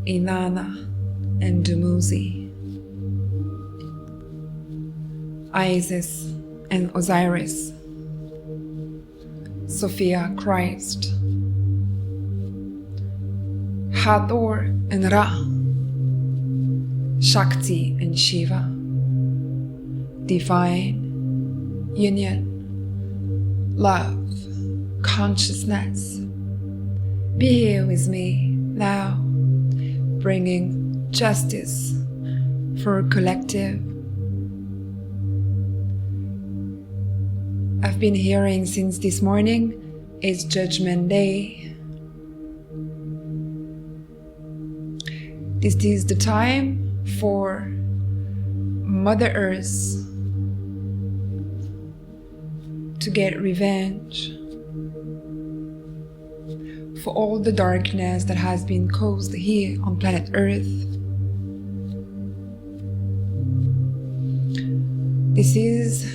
Inanna and Dumuzi, Isis and Osiris, Sophia Christ, Hathor and Ra, Shakti and Shiva, divine union, love, consciousness. Be here with me now, bringing justice for a collective. I've been hearing since this morning it's Judgment Day. This is the time for Mother Earth to get revenge for all the darkness that has been caused here on planet Earth. This is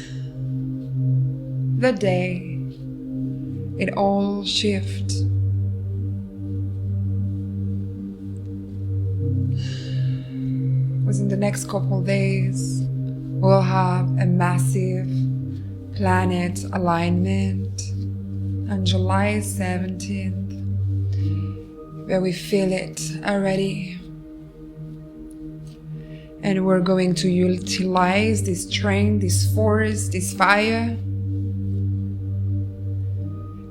the day it all shifts. Within the next couple days, we'll have a massive planet alignment on July 17th, where we feel it already. And we're going to utilize this strength, this force, this fire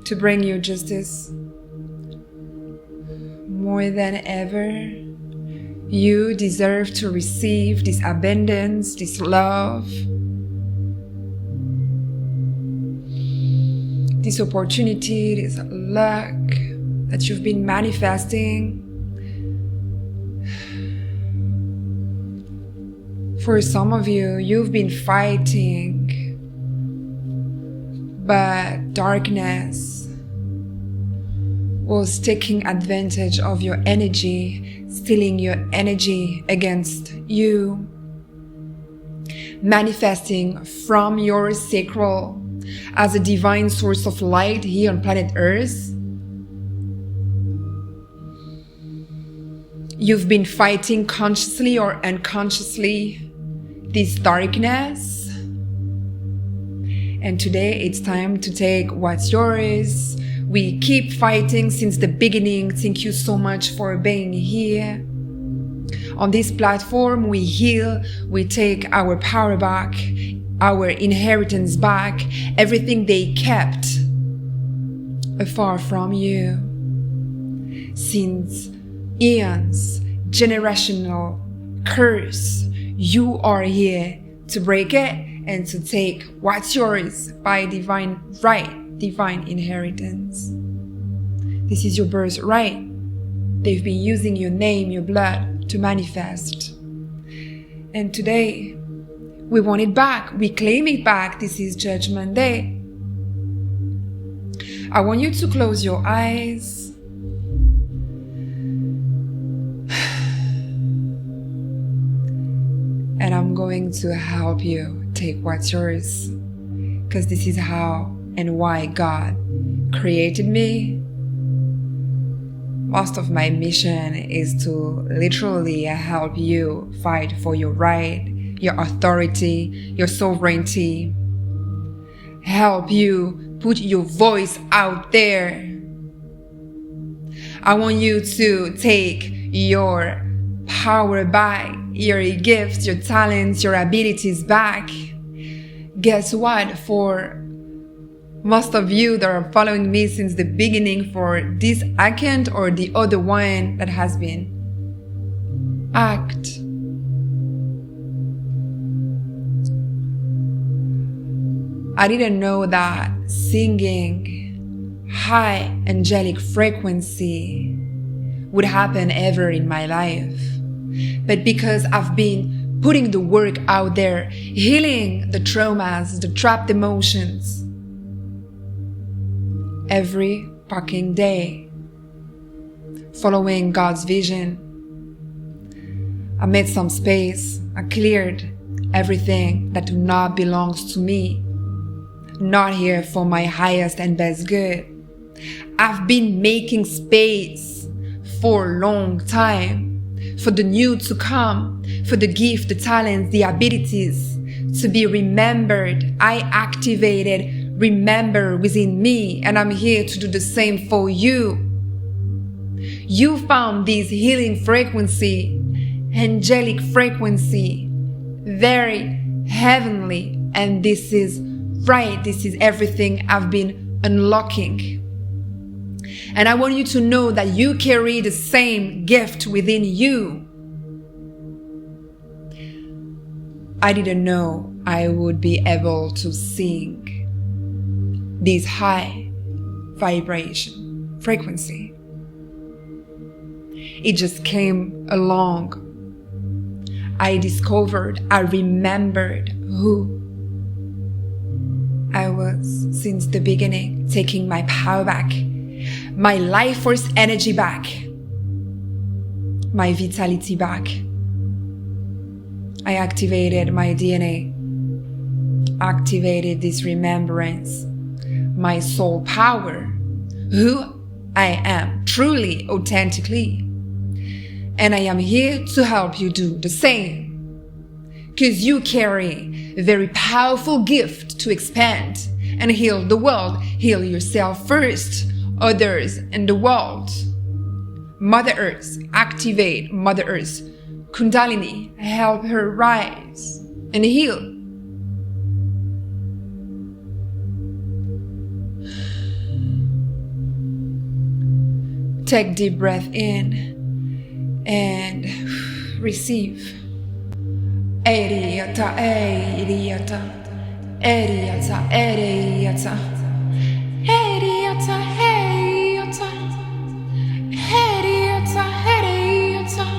to bring you justice. More than ever, you deserve to receive this abundance, this love, this opportunity, this luck that you've been manifesting. For some of you, you've been fighting, but darkness was taking advantage of your energy, stealing your energy against you, manifesting from your sacral as a divine source of light here on planet Earth. You've been fighting consciously or unconsciously this darkness. And today it's time to take what's yours. We keep fighting since the beginning. Thank you so much for being here. On this platform, we heal, we take our power back, our inheritance back, everything they kept afar from you. Since eons, generational curse, you are here to break it and to take what's yours by divine right, divine inheritance. This is your birthright. They've been using your name, your blood to manifest. And today, we want it back. We claim it back. This is Judgment Day. I want you to close your eyes. And I'm going to help you take what's yours, because this is how and why God created me. Most of my mission is to literally help you fight for your right, your authority, your sovereignty. Help you put your voice out there. I want you to take your power back, your gifts, your talents, your abilities back. Guess what? For most of you that are following me since the beginning, for this account or the other one that has been hacked, I didn't know that singing high angelic frequency would happen ever in my life. But because I've been putting the work out there, healing the traumas, the trapped emotions, every fucking day, following God's vision, I made some space. I cleared everything that do not belongs to me, not here for my highest and best good. I've been making space for a long time. for the new to come, for the gift, the talents, the abilities to be remembered. I activated remember within me, and I'm here to do the same for you. You found this healing frequency, angelic frequency, very heavenly, and this is right. This is everything I've been unlocking. And I want you to know that you carry the same gift within you. I didn't know I would be able to sing this high vibration frequency. It just came along. I discovered, I remembered who I was since the beginning, taking my power back, my life force energy back, my vitality back. I activated my DNA, activated this remembrance, my soul power, who I am truly, authentically. And I am here to help you do the same. Because you carry a very powerful gift to expand and heal the world. Heal yourself first, others, and the world. Mother Earth, activate Mother Earth. Kundalini, help her rise and heal. Take deep breath in and receive. Eriata, eriata, eriata, eriata, eriata, eriata, eriata, eriata, eriata.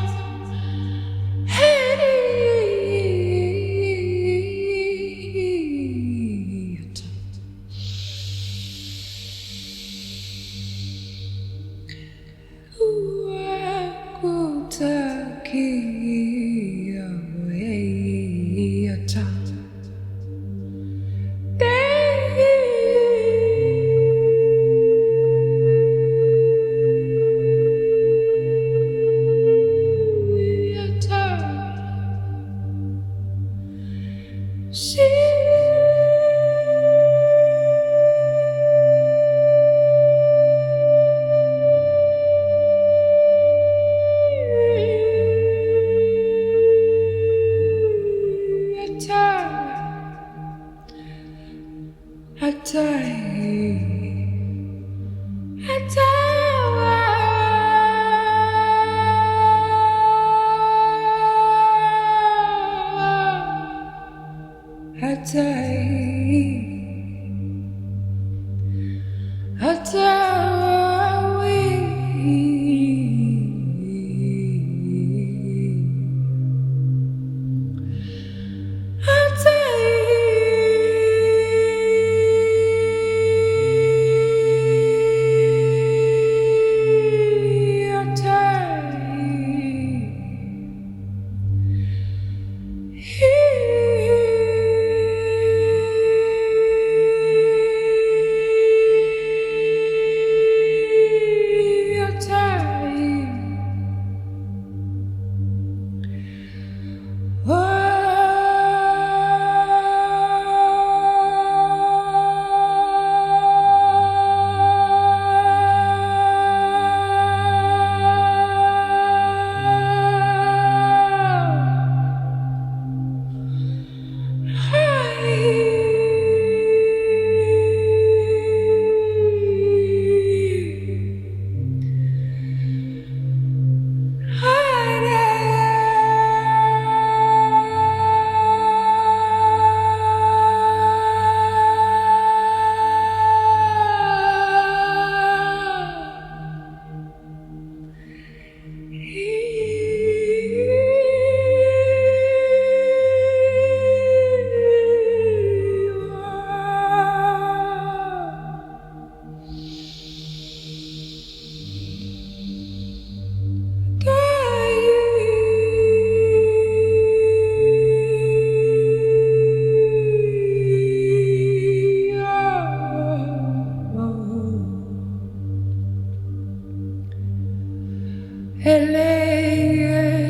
Ele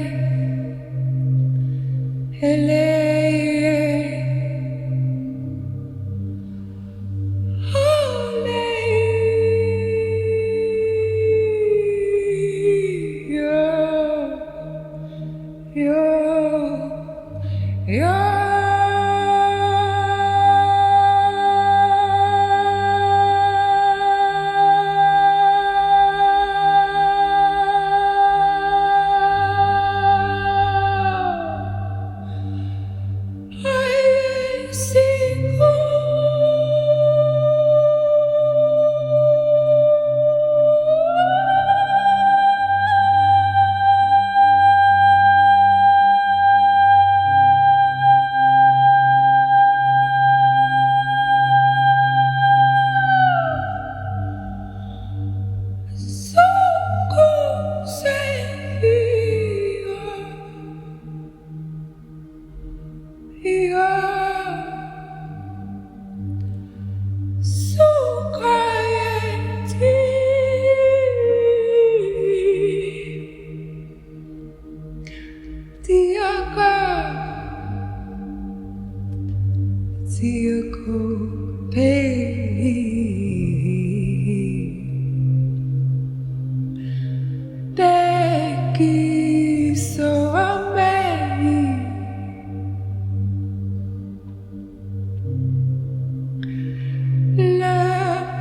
is so amazing. Love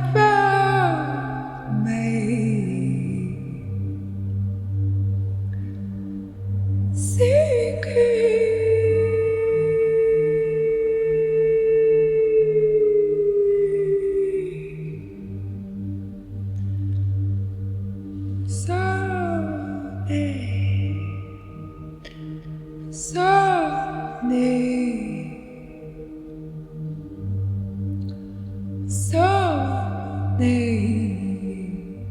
me.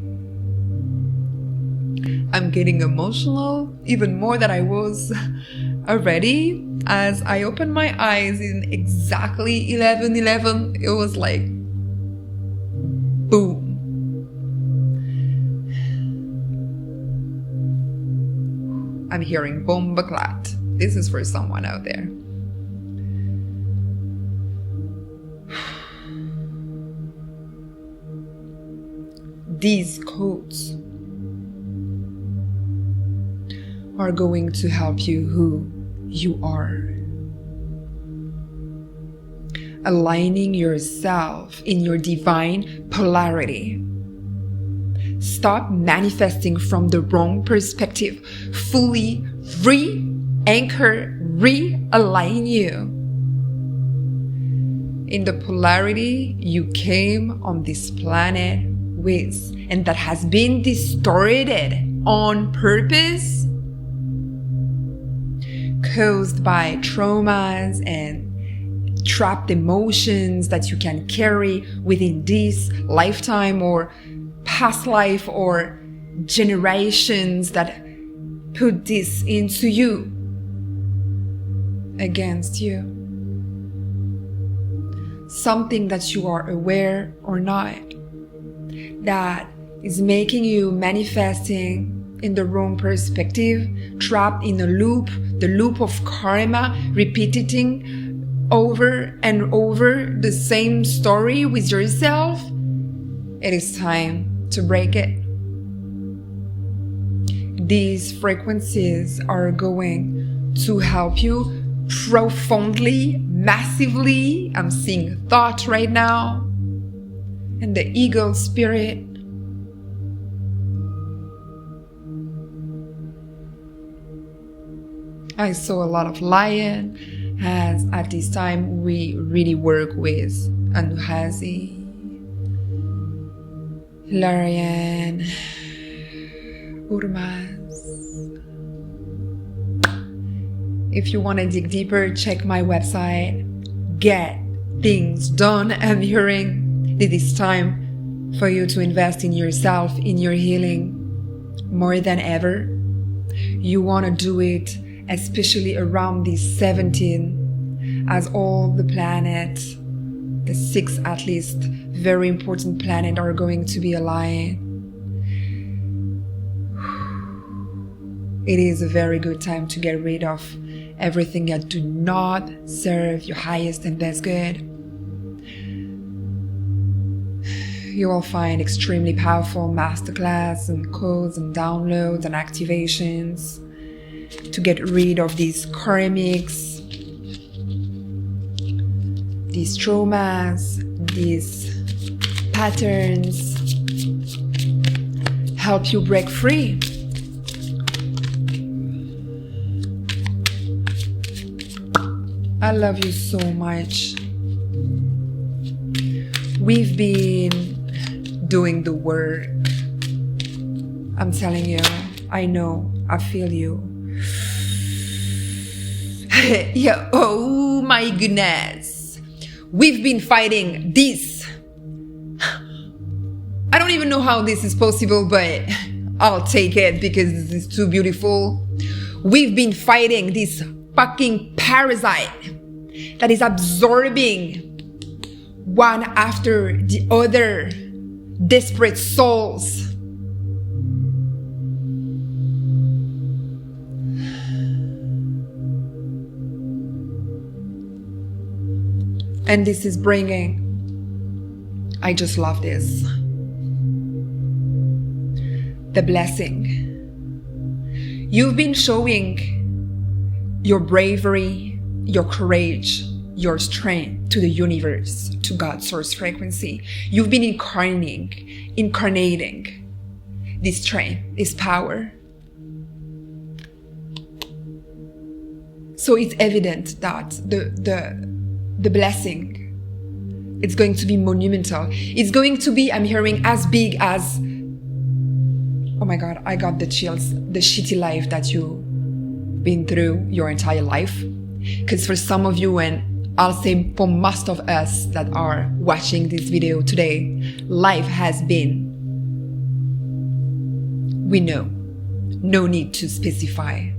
I'm getting emotional, even more than I was already. As I opened my eyes in exactly 11:11, it was like, boom. I'm hearing bomba clat. This is for someone out there. These codes are going to help you who you are. Aligning yourself in your divine polarity. Stop manifesting from the wrong perspective. Fully re-anchor, realign you in the polarity you came on this planet with, and that has been distorted on purpose, caused by traumas and trapped emotions that you can carry within this lifetime or past life or generations that put this into you, against you. Something that you are aware or not, that is making you manifesting in the wrong perspective, trapped in a loop, the loop of karma, repeating over and over the same story with yourself. It is time to break it. These frequencies are going to help you profoundly, massively. I'm seeing thought right now, and the ego spirit. I saw a lot of lion, as at this time we really work with Anuhasi, Larian, Urmas. If you want to dig deeper, check my website. Get things done. I'm hearing that it's time for you to invest in yourself, in your healing, more than ever. You want to do it especially around the 17, as all the planets, the 6 at least, very important planets are going to be aligned. It is a very good time to get rid of everything that do not serve your highest and best good. You will find extremely powerful masterclass and codes and downloads and activations to get rid of these karmics, these traumas, these patterns, help you break free. I love you so much. We've been doing the work. I'm telling you, I know, I feel you. Yeah, oh my goodness. We've been fighting this. I don't even know how this is possible, but I'll take it because this is too beautiful. We've been fighting this fucking parasite that is absorbing one after the other desperate souls. And this is bringing, I just love this, the blessing. You've been showing your bravery, your courage, your strength to the universe, to God's source frequency. You've been incarnating this strength, this power. So it's evident that the blessing, it's going to be monumental. It's going to be, I'm hearing, as big as, oh my God, I got the chills, the shitty life that you've been through your entire life. Because for some of you, and I'll say for most of us that are watching this video today, life has been, we know, no need to specify.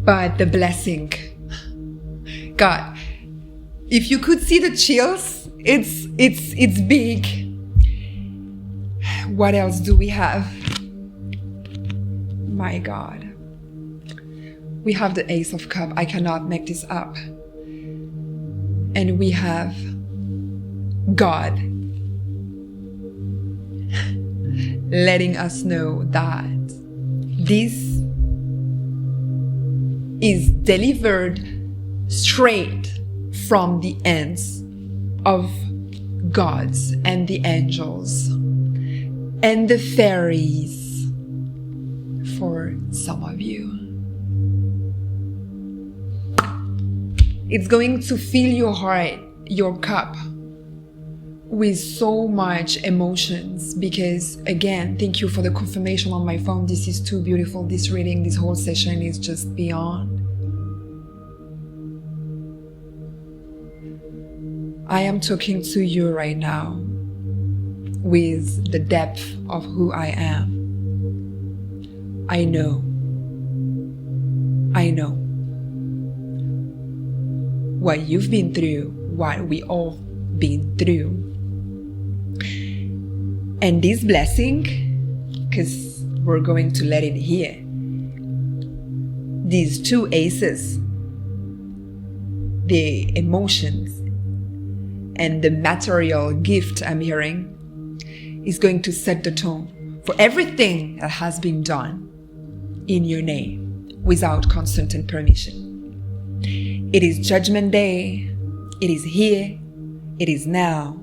But the blessing, God, if you could see the chills, it's big. What else do we have? My God. We have the Ace of Cups. I cannot make this up. And we have God letting us know that this is delivered straight from the hands of gods and the angels and the fairies for some of you. It's going to fill your heart, your cup, with so much emotions because, again, thank you for the confirmation on my phone. This is too beautiful. This reading, this whole session is just beyond. I am talking to you right now with the depth of who I am. I know what you've been through, what we all been through. And this blessing, because we're going to let it here, these two aces, the emotions and the material gift I'm hearing, is going to set the tone for everything that has been done in your name without consent and permission. It is Judgment Day. It is here. It is now.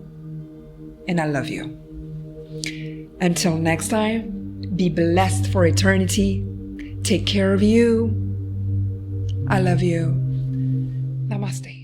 And I love you. Until next time, be blessed for eternity. Take care of you. I love you. Namaste.